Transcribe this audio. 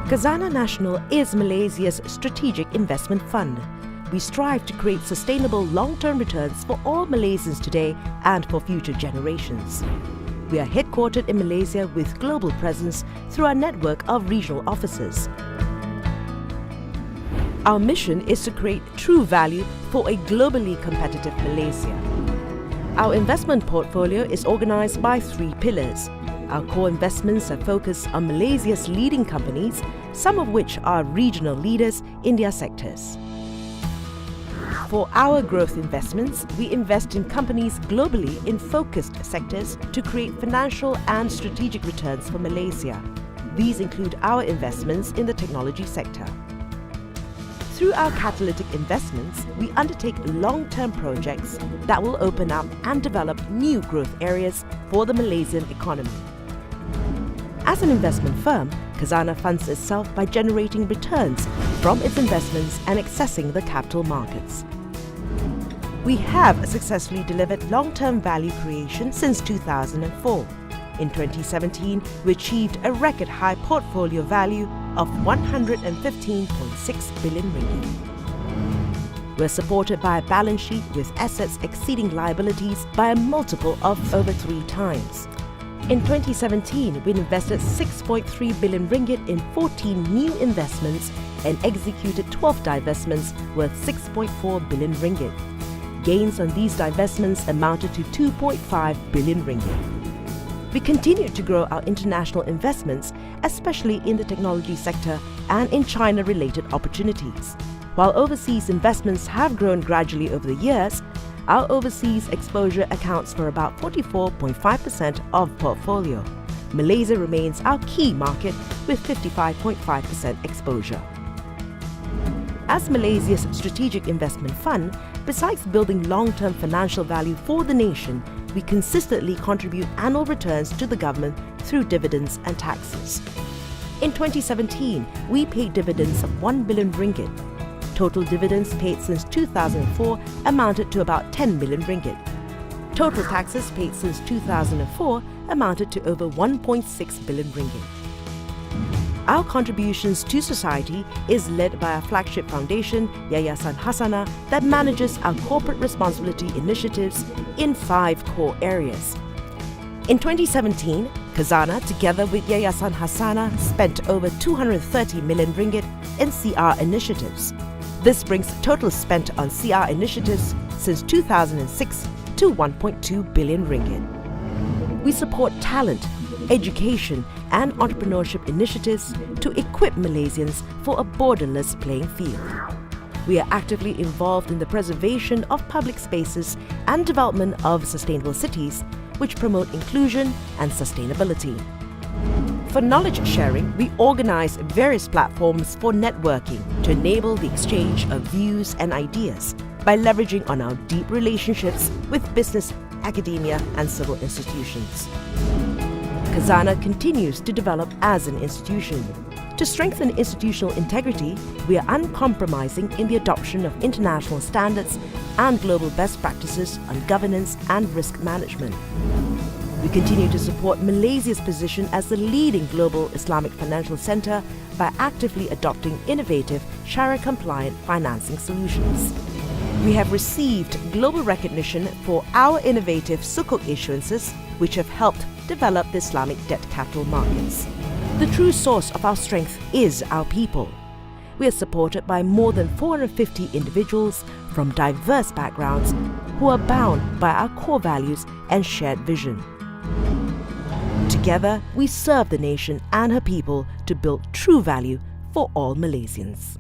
Khazanah Nasional is Malaysia's strategic investment fund. We strive to create sustainable long-term returns for all Malaysians today and for future generations. We are headquartered in Malaysia with global presence through our network of regional offices. Our mission is to create true value for a globally competitive Malaysia. Our investment portfolio is organized by 3 pillars. Our core investments are focused on Malaysia's leading companies, some of which are regional leaders in their sectors. For our growth investments, we invest in companies globally in focused sectors to create financial and strategic returns for Malaysia. These include our investments in the technology sector. Through our catalytic investments, we undertake long-term projects that will open up and develop new growth areas for the Malaysian economy. As an investment firm, Khazanah funds itself by generating returns from its investments and accessing the capital markets. We have successfully delivered long-term value creation since 2004. In 2017, we achieved a record high portfolio value of 115.6 billion ringgit. We're supported by a balance sheet with assets exceeding liabilities by a multiple of over 3 times. In 2017, we invested 6.3 billion ringgit in 14 new investments and executed 12 divestments worth 6.4 billion ringgit. Gains on these divestments amounted to 2.5 billion ringgit. We continue to grow our international investments, especially in the technology sector and in China-related opportunities. While overseas investments have grown gradually over the years, our overseas exposure accounts for about 44.5% of portfolio. Malaysia remains our key market with 55.5% exposure. As Malaysia's strategic investment fund, besides building long-term financial value for the nation, we consistently contribute annual returns to the government through dividends and taxes. In 2017, we paid dividends of 1 billion ringgit. Total dividends paid since 2004 amounted to about 10 billion ringgit. Total taxes paid since 2004 amounted to over 1.6 billion ringgit. Our contributions to society is led by our flagship foundation, Yayasan Hasanah, that manages our corporate responsibility initiatives in 5 core areas. In 2017, Khazanah, together with Yayasan Hasanah, spent over 230 million ringgit in CR initiatives. This brings total spent on CR initiatives since 2006 to 1.2 billion ringgit. We support talent, education and entrepreneurship initiatives to equip Malaysians for a borderless playing field. We are actively involved in the preservation of public spaces and development of sustainable cities, which promote inclusion and sustainability. For knowledge sharing, we organize various platforms for networking to enable the exchange of views and ideas by leveraging on our deep relationships with business, academia and civil institutions. Khazanah continues to develop as an institution. To strengthen institutional integrity, we are uncompromising in the adoption of international standards and global best practices on governance and risk management. We continue to support Malaysia's position as the leading global Islamic financial center by actively adopting innovative Sharia-compliant financing solutions. We have received global recognition for our innovative Sukuk issuances, which have helped develop the Islamic debt capital markets. The true source of our strength is our people. We are supported by more than 450 individuals from diverse backgrounds who are bound by our core values and shared vision. Together, we serve the nation and her people to build true value for all Malaysians.